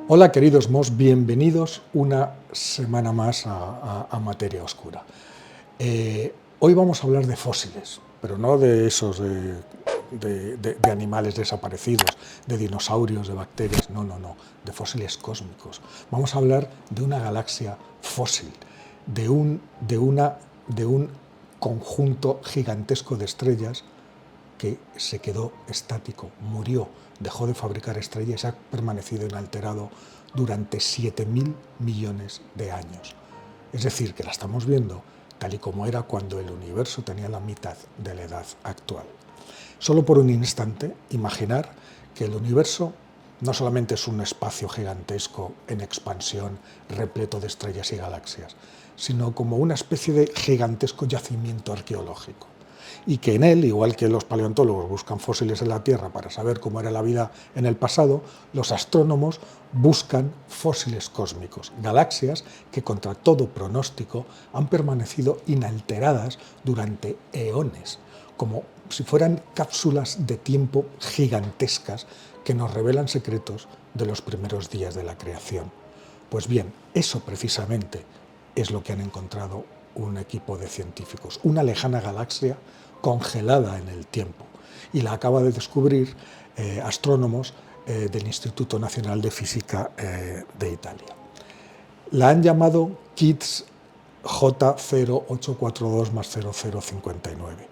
Hola queridos MOS, bienvenidos una semana más a Materia Oscura. Hoy vamos a hablar de fósiles, pero no de esos de animales desaparecidos, de dinosaurios, de bacterias, no, de fósiles cósmicos. Vamos a hablar de una galaxia fósil, de un conjunto gigantesco de estrellas que se quedó estático, murió, dejó de fabricar estrellas y ha permanecido inalterado durante 7.000 millones de años. Es decir, que la estamos viendo tal y como era cuando el universo tenía la mitad de la edad actual. Solo por un instante, imaginar que el universo no solamente es un espacio gigantesco en expansión, repleto de estrellas y galaxias, sino como una especie de gigantesco yacimiento arqueológico. Y que en él, igual que los paleontólogos buscan fósiles en la Tierra para saber cómo era la vida en el pasado, los astrónomos buscan fósiles cósmicos, galaxias que contra todo pronóstico han permanecido inalteradas durante eones, como si fueran cápsulas de tiempo gigantescas que nos revelan secretos de los primeros días de la creación. Pues bien, eso precisamente es lo que han encontrado un equipo de científicos, una lejana galaxia congelada en el tiempo. Y la acaba de descubrir astrónomos del Instituto Nacional de Física de Italia. La han llamado KITS J0842 más 0059.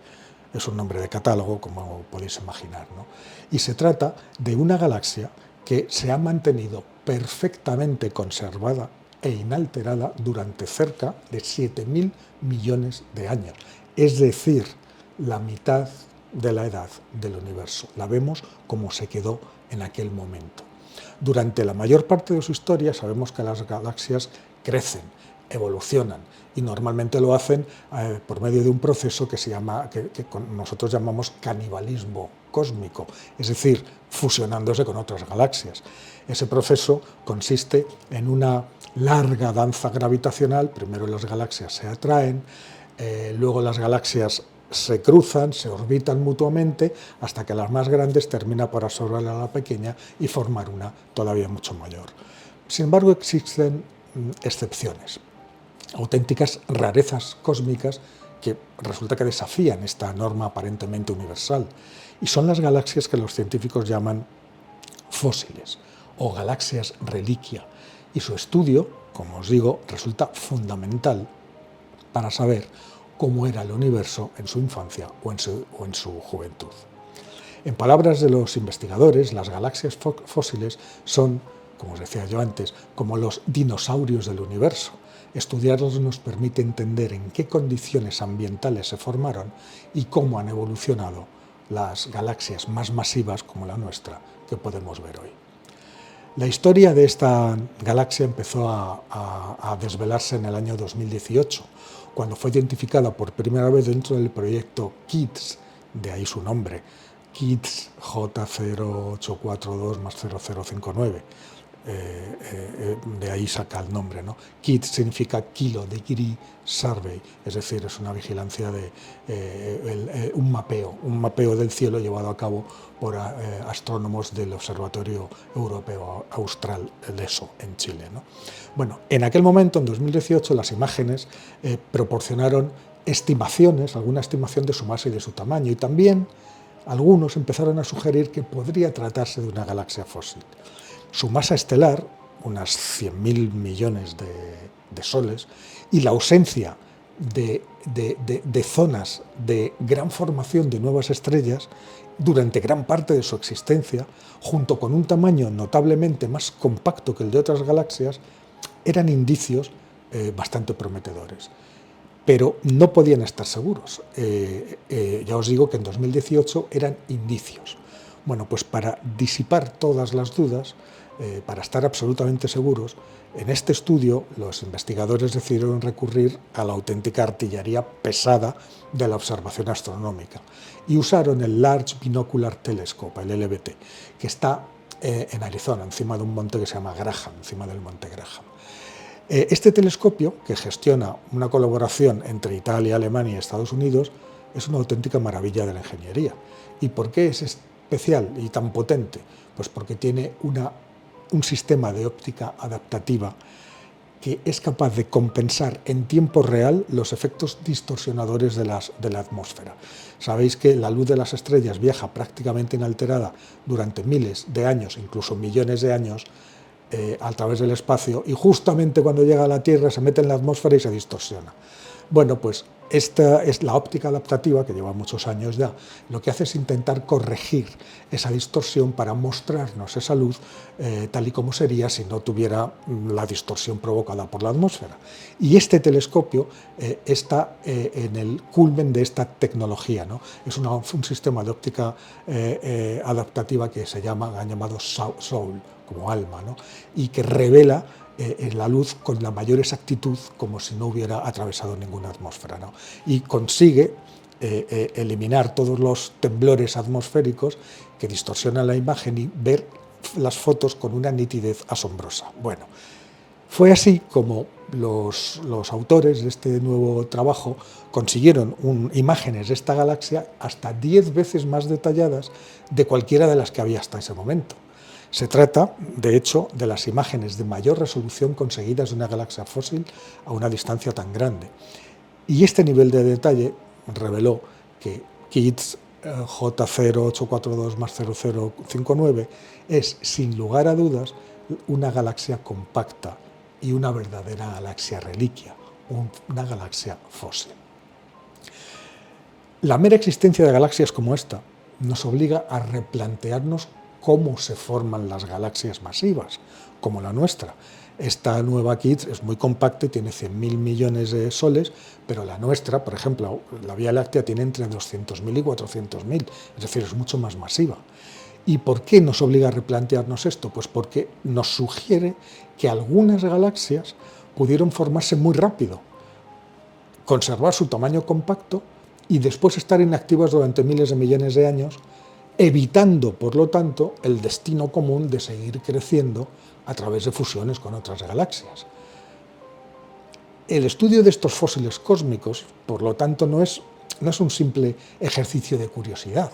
Es un nombre de catálogo, como podéis imaginar, ¿no? Y se trata de una galaxia que se ha mantenido perfectamente conservada e inalterada durante cerca de 7.000 millones de años. Es decir, la mitad de la edad del universo. La vemos como se quedó en aquel momento. Durante la mayor parte de su historia sabemos que las galaxias crecen, evolucionan y normalmente lo hacen por medio de un proceso que nosotros llamamos canibalismo cósmico, es decir, fusionándose con otras galaxias. Ese proceso consiste en una larga danza gravitacional. Primero las galaxias se atraen, luego las galaxias se cruzan, se orbitan mutuamente, hasta que las más grandes terminan por absorber a la pequeña y formar una todavía mucho mayor. Sin embargo, existen excepciones, auténticas rarezas cósmicas que resulta que desafían esta norma aparentemente universal, y son las galaxias que los científicos llaman fósiles o galaxias reliquia, y su estudio, como os digo, resulta fundamental para saber cómo era el universo en su infancia o en su juventud. En palabras de los investigadores, las galaxias fósiles son, como os decía yo antes, como los dinosaurios del universo. Estudiarlos nos permite entender en qué condiciones ambientales se formaron y cómo han evolucionado las galaxias más masivas como la nuestra que podemos ver hoy. La historia de esta galaxia empezó a desvelarse en el año 2018, cuando fue identificada por primera vez dentro del proyecto KITS, de ahí su nombre, KITS J0842 más 0059. De ahí saca el nombre, ¿no? KIT significa Kilo Degree Survey, es decir, es una vigilancia de un mapeo del cielo llevado a cabo por astrónomos del Observatorio Europeo Austral, el ESO, en Chile, ¿no? Bueno, en aquel momento, en 2018, las imágenes proporcionaron estimaciones, alguna estimación de su masa y de su tamaño, y también algunos empezaron a sugerir que podría tratarse de una galaxia fósil. Su masa estelar, unas 100.000 millones de soles, y la ausencia de zonas de gran formación de nuevas estrellas durante gran parte de su existencia, junto con un tamaño notablemente más compacto que el de otras galaxias, eran indicios bastante prometedores. Pero no podían estar seguros. Ya os digo que en 2018 eran indicios. Bueno, pues para disipar todas las dudas, para estar absolutamente seguros, en este estudio los investigadores decidieron recurrir a la auténtica artillería pesada de la observación astronómica y usaron el Large Binocular Telescope, el LBT, que está en Arizona, encima de un monte que se llama Graham, encima del monte Graham. Este telescopio, que gestiona una colaboración entre Italia, Alemania y Estados Unidos, es una auténtica maravilla de la ingeniería. ¿Y por qué es especial y tan potente? Pues porque tiene una un sistema de óptica adaptativa que es capaz de compensar en tiempo real los efectos distorsionadores de la atmósfera. Sabéis que la luz de las estrellas viaja prácticamente inalterada durante miles de años, incluso millones de años, a través del espacio, y justamente cuando llega a la Tierra se mete en la atmósfera y se distorsiona. Bueno, pues esta es la óptica adaptativa, que lleva muchos años ya, lo que hace es intentar corregir esa distorsión para mostrarnos esa luz tal y como sería si no tuviera la distorsión provocada por la atmósfera. Y este telescopio está en el culmen de esta tecnología, ¿no? Es un sistema de óptica adaptativa que han llamado Soul, como alma, ¿no? Y que revela la luz con la mayor exactitud, como si no hubiera atravesado ninguna atmósfera, ¿no? Y consigue eliminar todos los temblores atmosféricos que distorsionan la imagen y ver las fotos con una nitidez asombrosa. Bueno, fue así como los autores de este nuevo trabajo consiguieron imágenes de esta galaxia hasta 10 veces más detalladas de cualquiera de las que había hasta ese momento. Se trata, de hecho, de las imágenes de mayor resolución conseguidas de una galaxia fósil a una distancia tan grande. Y este nivel de detalle reveló que KITS J0842+0059 es, sin lugar a dudas, una galaxia compacta y una verdadera galaxia reliquia, una galaxia fósil. La mera existencia de galaxias como esta nos obliga a replantearnos cómo se forman las galaxias masivas, como la nuestra. Esta nueva KITS es muy compacta y tiene 100.000 millones de soles, pero la nuestra, por ejemplo, la Vía Láctea tiene entre 200.000 y 400.000, es decir, es mucho más masiva. ¿Y por qué nos obliga a replantearnos esto? Pues porque nos sugiere que algunas galaxias pudieron formarse muy rápido, conservar su tamaño compacto y después estar inactivas durante miles de millones de años, evitando, por lo tanto, el destino común de seguir creciendo a través de fusiones con otras galaxias. El estudio de estos fósiles cósmicos, por lo tanto, no es un simple ejercicio de curiosidad,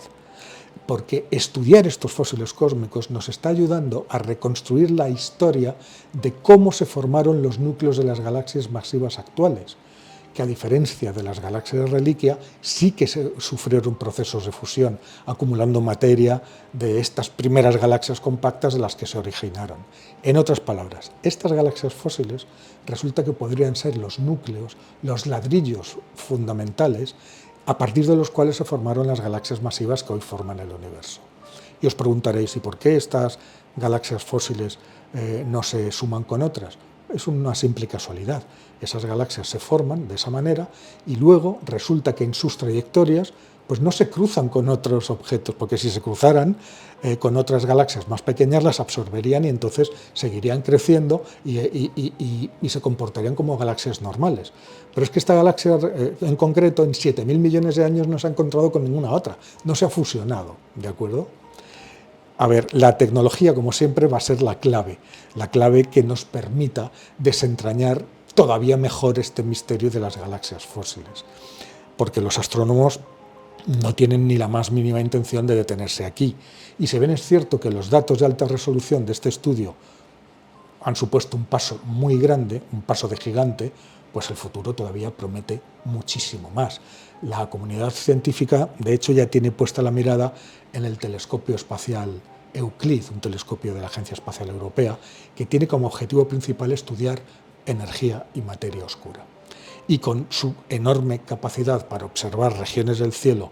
porque estudiar estos fósiles cósmicos nos está ayudando a reconstruir la historia de cómo se formaron los núcleos de las galaxias masivas actuales, que a diferencia de las galaxias reliquia, sí que sufrieron procesos de fusión, acumulando materia de estas primeras galaxias compactas de las que se originaron. En otras palabras, estas galaxias fósiles resulta que podrían ser los núcleos, los ladrillos fundamentales, a partir de los cuales se formaron las galaxias masivas que hoy forman el universo. Y os preguntaréis, ¿y por qué estas galaxias fósiles no se suman con otras? Es una simple casualidad. Esas galaxias se forman de esa manera y luego resulta que en sus trayectorias pues no se cruzan con otros objetos, porque si se cruzaran con otras galaxias más pequeñas las absorberían y entonces seguirían creciendo y se comportarían como galaxias normales. Pero es que esta galaxia en concreto en 7.000 millones de años no se ha encontrado con ninguna otra, no se ha fusionado, ¿de acuerdo? A ver, la tecnología, como siempre, va a ser la clave que nos permita desentrañar todavía mejor este misterio de las galaxias fósiles, porque los astrónomos no tienen ni la más mínima intención de detenerse aquí. Y si bien es cierto que los datos de alta resolución de este estudio han supuesto un paso muy grande, un paso de gigante, pues el futuro todavía promete muchísimo más. La comunidad científica, de hecho, ya tiene puesta la mirada en el telescopio espacial Euclid, un telescopio de la Agencia Espacial Europea, que tiene como objetivo principal estudiar energía y materia oscura. Y con su enorme capacidad para observar regiones del cielo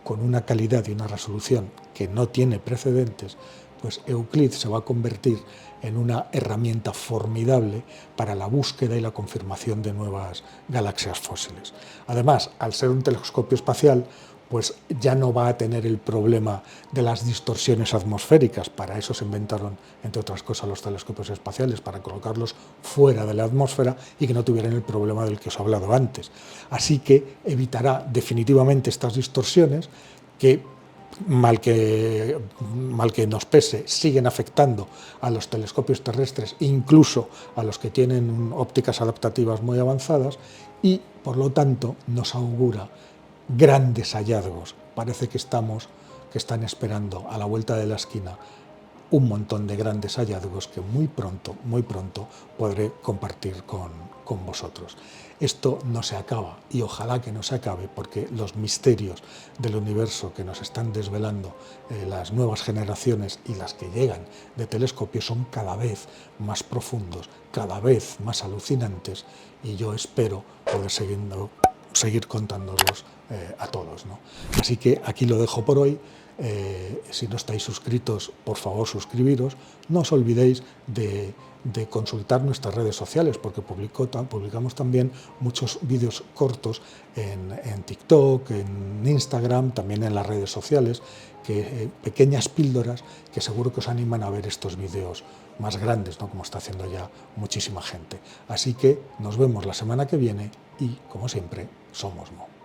con una calidad y una resolución que no tiene precedentes, pues Euclid se va a convertir en una herramienta formidable para la búsqueda y la confirmación de nuevas galaxias fósiles. Además, al ser un telescopio espacial, pues ya no va a tener el problema de las distorsiones atmosféricas. Para eso se inventaron, entre otras cosas, los telescopios espaciales, para colocarlos fuera de la atmósfera y que no tuvieran el problema del que os he hablado antes. Así que evitará definitivamente estas distorsiones que, mal que nos pese, siguen afectando a los telescopios terrestres, incluso a los que tienen ópticas adaptativas muy avanzadas, y por lo tanto nos augura grandes hallazgos. Parece que están esperando a la vuelta de la esquina un montón de grandes hallazgos que muy pronto podré compartir con vosotros. Esto no se acaba y ojalá que no se acabe, porque los misterios del universo que nos están desvelando las nuevas generaciones y las que llegan de telescopios son cada vez más profundos, cada vez más alucinantes, y yo espero poder seguir contándolos a todos, ¿no? Así que aquí lo dejo por hoy. Si no estáis suscritos, por favor suscribiros. No os olvidéis de consultar nuestras redes sociales, porque publicamos también muchos vídeos cortos en TikTok, en Instagram, también en las redes sociales, pequeñas píldoras que seguro que os animan a ver estos vídeos más grandes, ¿no? Como está haciendo ya muchísima gente. Así que nos vemos la semana que viene y, como siempre, somos Mo.